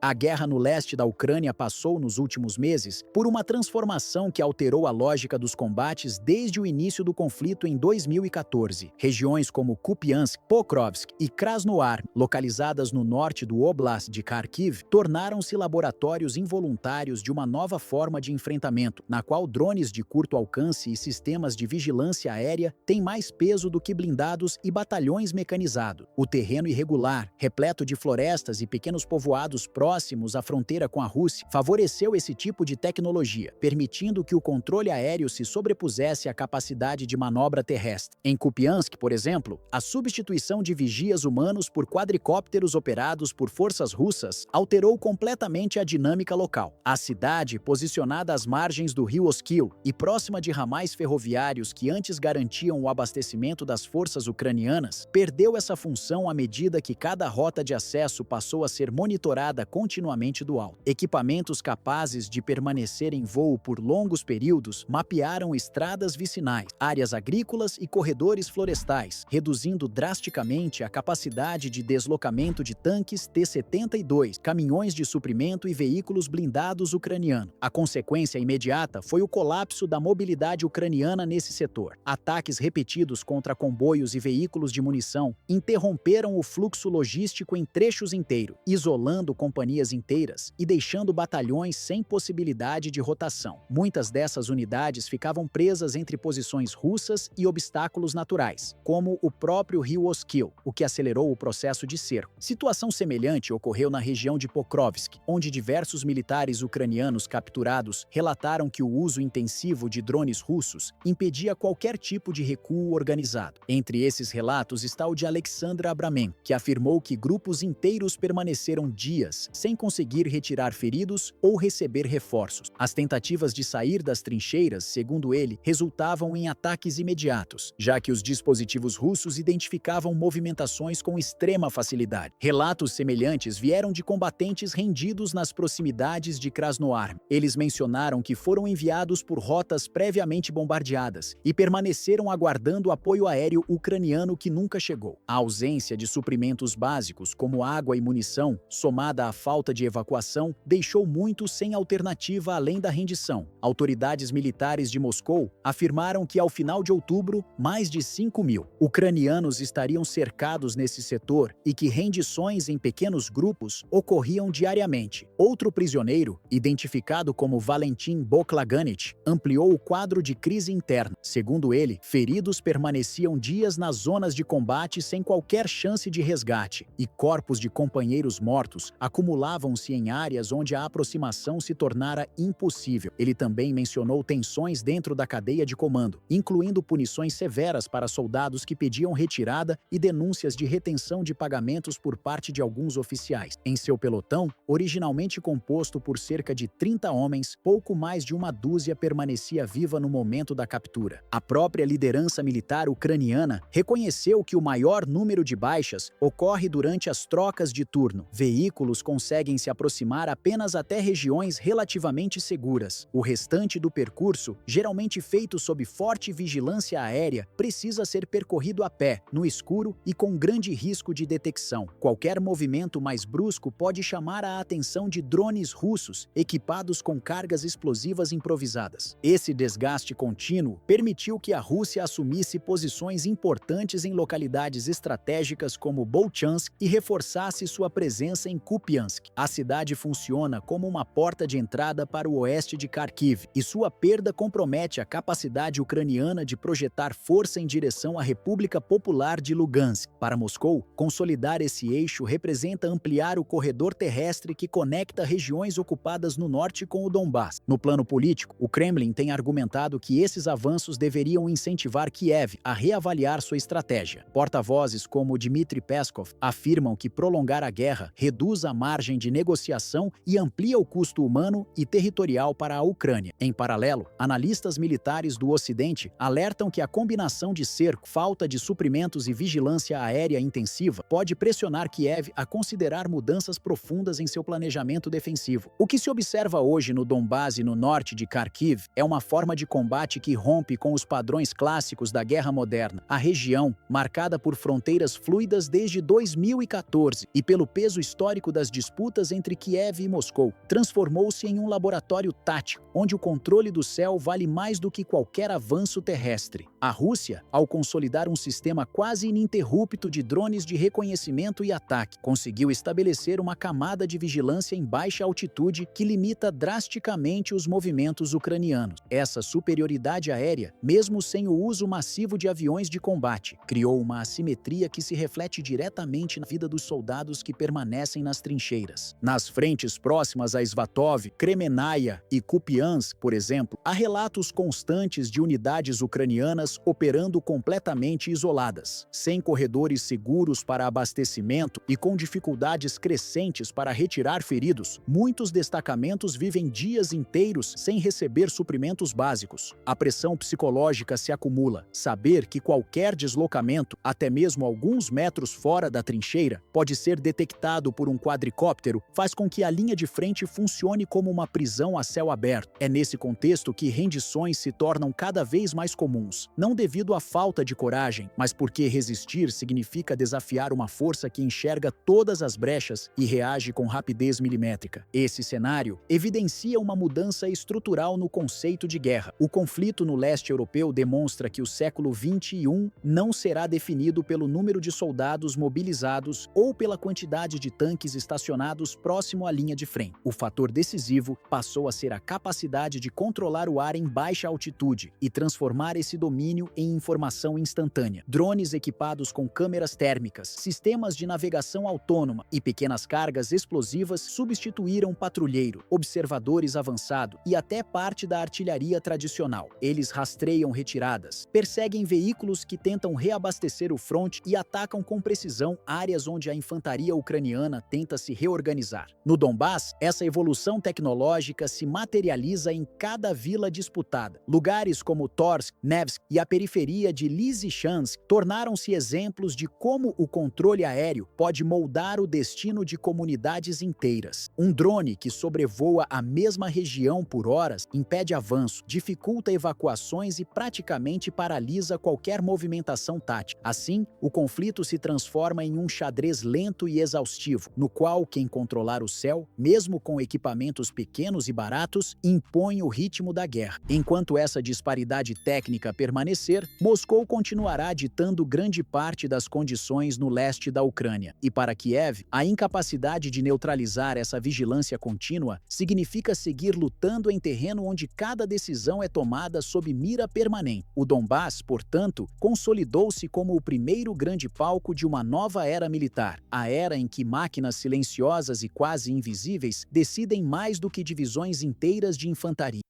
A guerra no leste da Ucrânia passou, nos últimos meses, por uma transformação que alterou a lógica dos combates desde o início do conflito em 2014. Regiões como Kupiansk, Pokrovsk e Krasnoyar, localizadas no norte do Oblast de Kharkiv, tornaram-se laboratórios involuntários de uma nova forma de enfrentamento, na qual drones de curto alcance e sistemas de vigilância aérea têm mais peso do que blindados e batalhões mecanizados. O terreno irregular, repleto de florestas e pequenos povoados próximos à fronteira com a Rússia, favoreceu esse tipo de tecnologia, permitindo que o controle aéreo se sobrepusesse à capacidade de manobra terrestre. Em Kupiansk, por exemplo, a substituição de vigias humanos por quadricópteros operados por forças russas alterou completamente a dinâmica local. A cidade, posicionada às margens do rio Oskil e próxima de ramais ferroviários que antes garantiam o abastecimento das forças ucranianas, perdeu essa função à medida que cada rota de acesso passou a ser monitorada continuamente do alto. Equipamentos capazes de permanecer em voo por longos períodos mapearam estradas vicinais, áreas agrícolas e corredores florestais, reduzindo drasticamente a capacidade de deslocamento de tanques T-72, caminhões de suprimento e veículos blindados ucranianos. A consequência imediata foi o colapso da mobilidade ucraniana nesse setor. Ataques repetidos contra comboios e veículos de munição interromperam o fluxo logístico em trechos inteiros, isolando companhias inteiras e deixando batalhões sem possibilidade de rotação. Muitas dessas unidades ficavam presas entre posições russas e obstáculos naturais, como o próprio rio Oskil, o que acelerou o processo de cerco. Situação semelhante ocorreu na região de Pokrovsk, onde diversos militares ucranianos capturados relataram que o uso intensivo de drones russos impedia qualquer tipo de recuo organizado. Entre esses relatos está o de Alexander Abramen, que afirmou que grupos inteiros permaneceram dias sem conseguir retirar feridos ou receber reforços. As tentativas de sair das trincheiras, segundo ele, resultavam em ataques imediatos, já que os dispositivos russos identificavam movimentações com extrema facilidade. Relatos semelhantes vieram de combatentes rendidos nas proximidades de Krasnoyar. Eles mencionaram que foram enviados por rotas previamente bombardeadas e permaneceram aguardando apoio aéreo ucraniano que nunca chegou. A ausência de suprimentos básicos, como água e munição, somada à falta de evacuação, deixou muitos sem alternativa além da rendição. Autoridades militares de Moscou afirmaram que, ao final de outubro, mais de 5.000 ucranianos estariam cercados nesse setor e que rendições em pequenos grupos ocorriam diariamente. Outro prisioneiro, identificado como Valentin Boklaganich, ampliou o quadro de crise interna. Segundo ele, feridos permaneciam dias nas zonas de combate sem qualquer chance de resgate, e corpos de companheiros mortos acumulavam-se em áreas onde a aproximação se tornara impossível. Ele também mencionou tensões dentro da cadeia de comando, incluindo punições severas para soldados que pediam retirada e denúncias de retenção de pagamentos por parte de alguns oficiais. Em seu pelotão, originalmente composto por cerca de 30 homens, pouco mais de uma dúzia permanecia viva no momento da captura. A própria liderança militar ucraniana reconheceu que o maior número de baixas ocorre durante as trocas de turno. Veículos conseguem se aproximar apenas até regiões relativamente seguras. O restante do percurso, geralmente feito sob forte vigilância aérea, precisa ser percorrido a pé, no escuro e com grande risco de detecção. Qualquer movimento mais brusco pode chamar a atenção de drones russos equipados com cargas explosivas improvisadas. Esse desgaste contínuo permitiu que a Rússia assumisse posições importantes em localidades estratégicas como Bolchansk e reforçasse sua presença em Kupiansk. A cidade funciona como uma porta de entrada para o oeste de Kharkiv, e sua perda compromete a capacidade ucraniana de projetar força em direção à República Popular de Lugansk. Para Moscou, consolidar esse eixo representa ampliar o corredor terrestre que conecta regiões ocupadas no norte com o Donbass. No plano político, o Kremlin tem argumentado que esses avanços deveriam incentivar Kiev a reavaliar sua estratégia. Porta-vozes como Dmitry Peskov afirmam que prolongar a guerra reduz a margem de negociação e amplia o custo humano e territorial para a Ucrânia. Em paralelo, analistas militares do Ocidente alertam que a combinação de cerco, falta de suprimentos e vigilância aérea intensiva pode pressionar Kiev a considerar mudanças profundas em seu planejamento defensivo. O que se observa hoje no Donbass e no norte de Kharkiv é uma forma de combate que rompe com os padrões clássicos da guerra moderna. A região, marcada por fronteiras fluidas desde 2014 e pelo peso histórico das disputas disputas entre Kiev e Moscou, transformou-se em um laboratório tático, onde o controle do céu vale mais do que qualquer avanço terrestre. A Rússia, ao consolidar um sistema quase ininterrupto de drones de reconhecimento e ataque, conseguiu estabelecer uma camada de vigilância em baixa altitude que limita drasticamente os movimentos ucranianos. Essa superioridade aérea, mesmo sem o uso massivo de aviões de combate, criou uma assimetria que se reflete diretamente na vida dos soldados que permanecem nas trincheiras. Nas frentes próximas a Svatov, Kremenaya e Kupiansk, por exemplo, há relatos constantes de unidades ucranianas operando completamente isoladas, sem corredores seguros para abastecimento e com dificuldades crescentes para retirar feridos. Muitos destacamentos vivem dias inteiros sem receber suprimentos básicos. A pressão psicológica se acumula. Saber que qualquer deslocamento, até mesmo alguns metros fora da trincheira, pode ser detectado por um quadricóptero, faz com que a linha de frente funcione como uma prisão a céu aberto. É nesse contexto que rendições se tornam cada vez mais comuns, não devido à falta de coragem, mas porque resistir significa desafiar uma força que enxerga todas as brechas e reage com rapidez milimétrica. Esse cenário evidencia uma mudança estrutural no conceito de guerra. O conflito no leste europeu demonstra que o século XXI não será definido pelo número de soldados mobilizados ou pela quantidade de tanques estacionados próximo à linha de frente. O fator decisivo passou a ser a capacidade de controlar o ar em baixa altitude e transformar esse domínio em informação instantânea. Drones equipados com câmeras térmicas, sistemas de navegação autônoma e pequenas cargas explosivas substituíram patrulheiro, observadores avançados e até parte da artilharia tradicional. Eles rastreiam retiradas, perseguem veículos que tentam reabastecer o fronte e atacam com precisão áreas onde a infantaria ucraniana tenta se reorganizar. No Donbass, essa evolução tecnológica se materializa em cada vila disputada. Lugares como Torsk, Nevsk e a periferia de Lysychansk tornaram-se exemplos de como o controle aéreo pode moldar o destino de comunidades inteiras. Um drone que sobrevoa a mesma região por horas impede avanço, dificulta evacuações e praticamente paralisa qualquer movimentação tática. Assim, o conflito se transforma em um xadrez lento e exaustivo, no qual quem controlar o céu, mesmo com equipamentos pequenos e baratos, impõe o ritmo da guerra. Enquanto essa disparidade técnica permanecer, Moscou continuará ditando grande parte das condições no leste da Ucrânia. E para Kiev, a incapacidade de neutralizar essa vigilância contínua significa seguir lutando em terreno onde cada decisão é tomada sob mira permanente. O Donbass, portanto, consolidou-se como o primeiro grande palco de uma nova era militar, a era em que máquinas silenciosas e quase invisíveis decidem mais do que divisões inteiras de infantaria.